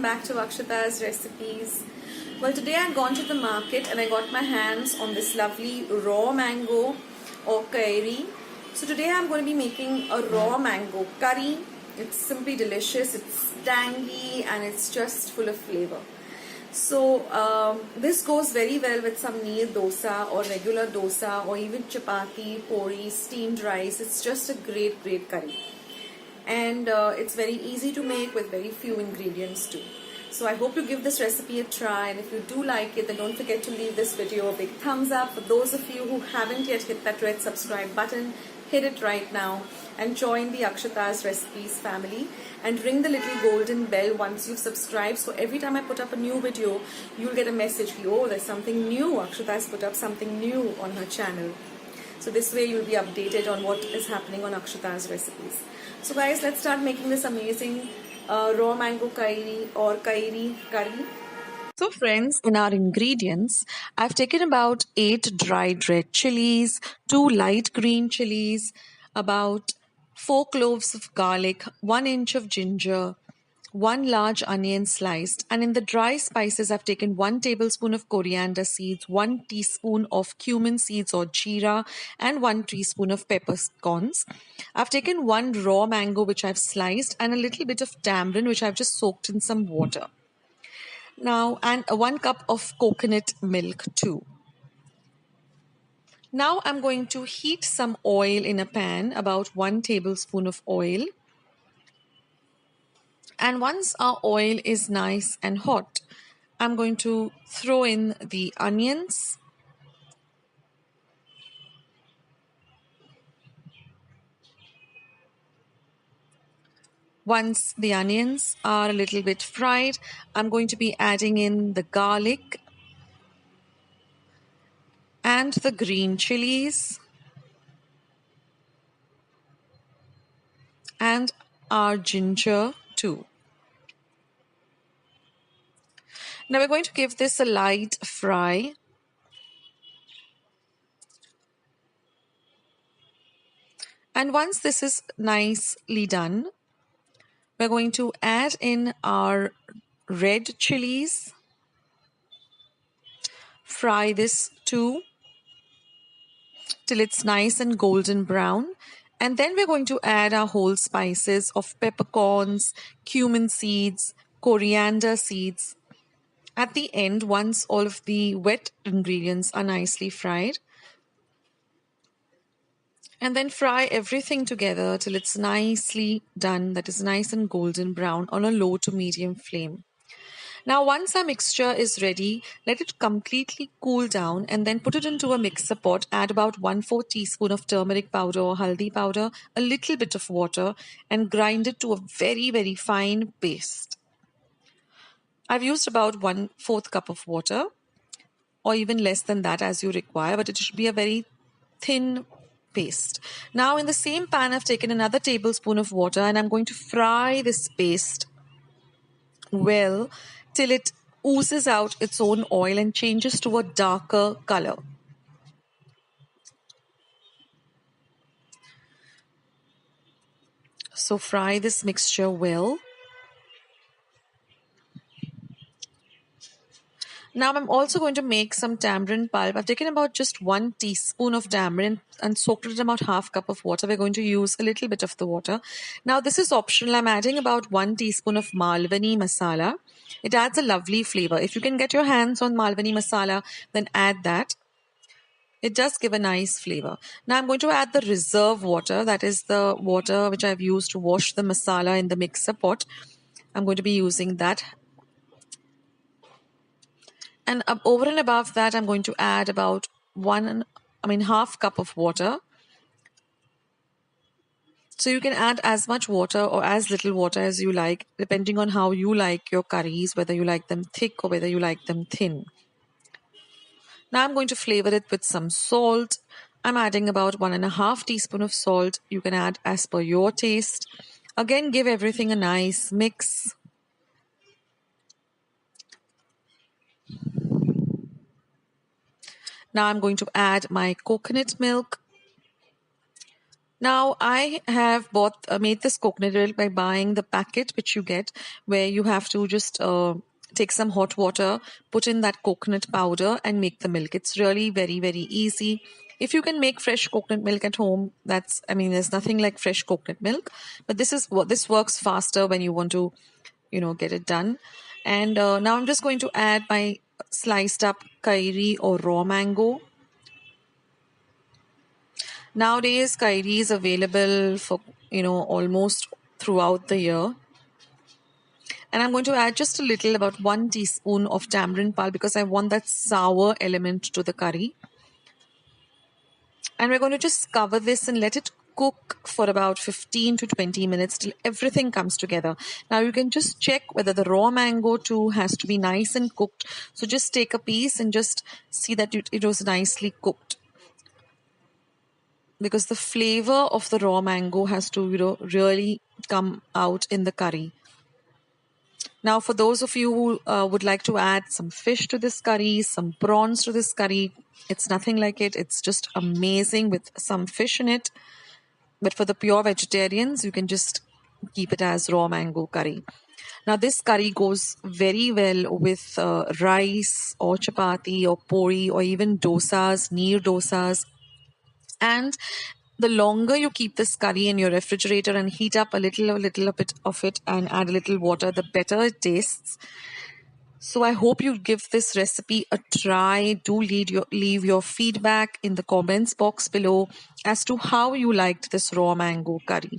back to Akshatas Recipes. Well, today I've gone to the market and I got my hands on this lovely raw mango or curry. So today I'm going to be making a raw mango curry. It's simply delicious, it's tangy and it's just full of flavor. So this goes very well with some neer dosa or regular dosa or even chapati, poli, steamed rice. It's just a great curry. And it's very easy to make with very few ingredients too. So I hope you give this recipe a try, and if you do like it, then don't forget to leave this video a big thumbs up. For those of you who haven't yet hit that red subscribe button, hit it right now and join the Akshatas Recipes family and ring the little golden bell once you've subscribed, so every time I put up a new video you'll get a message, oh, there's something new, Akshatas put up something new on her channel. So this way you'll be updated on what is happening on Akshatas Recipes. So guys, let's start making this amazing raw mango curry or curry. So friends, in our ingredients, I've taken about 8 dried red chilies, 2 light green chilies, about 4 cloves of garlic, 1 inch of ginger, 1 large onion sliced, and in the dry spices I've taken 1 tablespoon of coriander seeds, 1 teaspoon of cumin seeds or jeera, and 1 teaspoon of peppercorns. I've taken 1 raw mango which I've sliced and a little bit of tamarind which I've just soaked in some water. Now, and 1 cup of coconut milk too. Now I'm going to heat some oil in a pan, about 1 tablespoon of oil. And once our oil is nice and hot, I'm going to throw in the onions. Once the onions are a little bit fried, I'm going to be adding in the garlic and the green chilies and our ginger too. Now we're going to give this a light fry. And once this is nicely done, we're going to add in our red chilies. Fry this too till it's nice and golden brown. And then we're going to add our whole spices of peppercorns, cumin seeds, coriander seeds. At the end, once all of the wet ingredients are nicely fried, and then fry everything together till it's nicely done, that is nice and golden brown on a low to medium flame. Now once our mixture is ready, let it completely cool down and then put it into a mixer pot. Add about 1/4 teaspoon of turmeric powder or haldi powder, a little bit of water, and grind it to a very fine paste. I've used about 1/4 cup of water or even less than that as you require, but it should be a very thin paste. Now in the same pan I've taken another tablespoon of water and I'm going to fry this paste well till it oozes out its own oil and changes to a darker color. So fry this mixture well. Now I'm also going to make some tamarind pulp. I've taken about just 1 teaspoon of tamarind and soaked it in about half cup of water. We're going to use a little bit of the water. Now this is optional. I'm adding about 1 teaspoon of Malwani masala. It adds a lovely flavor. If you can get your hands on Malwani masala, then add that. It does give a nice flavor. Now I'm going to add the reserve water. That is the water which I've used to wash the masala in the mixer pot. I'm going to be using that. And over and above that, I'm going to add about half cup of water. So you can add as much water or as little water as you like, depending on how you like your curries, whether you like them thick or whether you like them thin. Now I'm going to flavor it with some salt. I'm adding about 1.5 teaspoon of salt. You can add as per your taste. Again, give everything a nice mix. Now I'm going to add my coconut milk. Now I have made this coconut milk by buying the packet which you get, where you have to just take some hot water, put in that coconut powder and make the milk. It's really very, very easy. If you can make fresh coconut milk at home, there's nothing like fresh coconut milk, but this works faster when you want to, get it done. And now I'm just going to add my sliced up kairi or raw mango. Nowadays, kairi is available for, almost throughout the year. And I'm going to add just a little, about 1 teaspoon of tamarind pulp, because I want that sour element to the curry. And we're going to just cover this and let it cook for about 15 to 20 minutes till everything comes together. Now you can just check whether the raw mango too has to be nice and cooked. So just take a piece and just see that it was nicely cooked, because the flavor of the raw mango has to, really come out in the curry. Now, for those of you who would like to add some fish to this curry, some prawns to this curry, it's nothing like it. It's just amazing with some fish in it. But for the pure vegetarians, you can just keep it as raw mango curry. Now, this curry goes very well with rice or chapati or poli or even dosas, neer dosas. And the longer you keep this curry in your refrigerator and heat up a little bit of it and add a little water, the better it tastes. So I hope you give this recipe a try. Do leave your feedback in the comments box below as to how you liked this raw mango curry.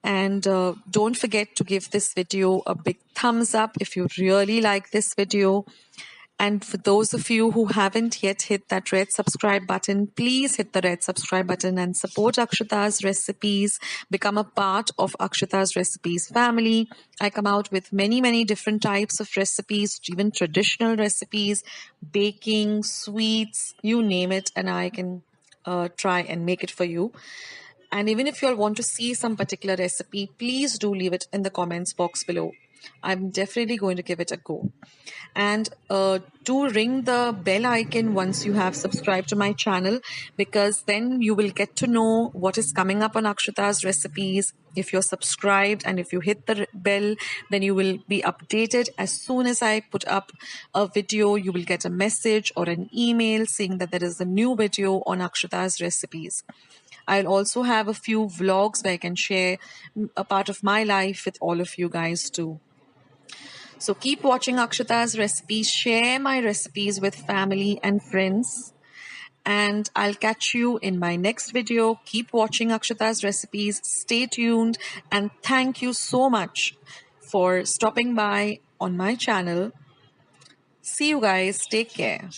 And don't forget to give this video a big thumbs up if you really like this video. And for those of you who haven't yet hit that red subscribe button, please hit the red subscribe button and support Akshata's Recipes. Become a part of Akshata's Recipes family. I come out with many, many different types of recipes, even traditional recipes, baking, sweets, you name it, and I can try and make it for you. And even if you all want to see some particular recipe, please do leave it in the comments box below. I'm definitely going to give it a go. And do ring the bell icon once you have subscribed to my channel, because then you will get to know what is coming up on Akshata's Recipes. If you're subscribed and if you hit the bell, then you will be updated. As soon as I put up a video, you will get a message or an email saying that there is a new video on Akshata's Recipes. I'll also have a few vlogs where I can share a part of my life with all of you guys too. So keep watching Akshata's Recipes. Share my recipes with family and friends. And I'll catch you in my next video. Keep watching Akshata's Recipes. Stay tuned. And thank you so much for stopping by on my channel. See you guys. Take care.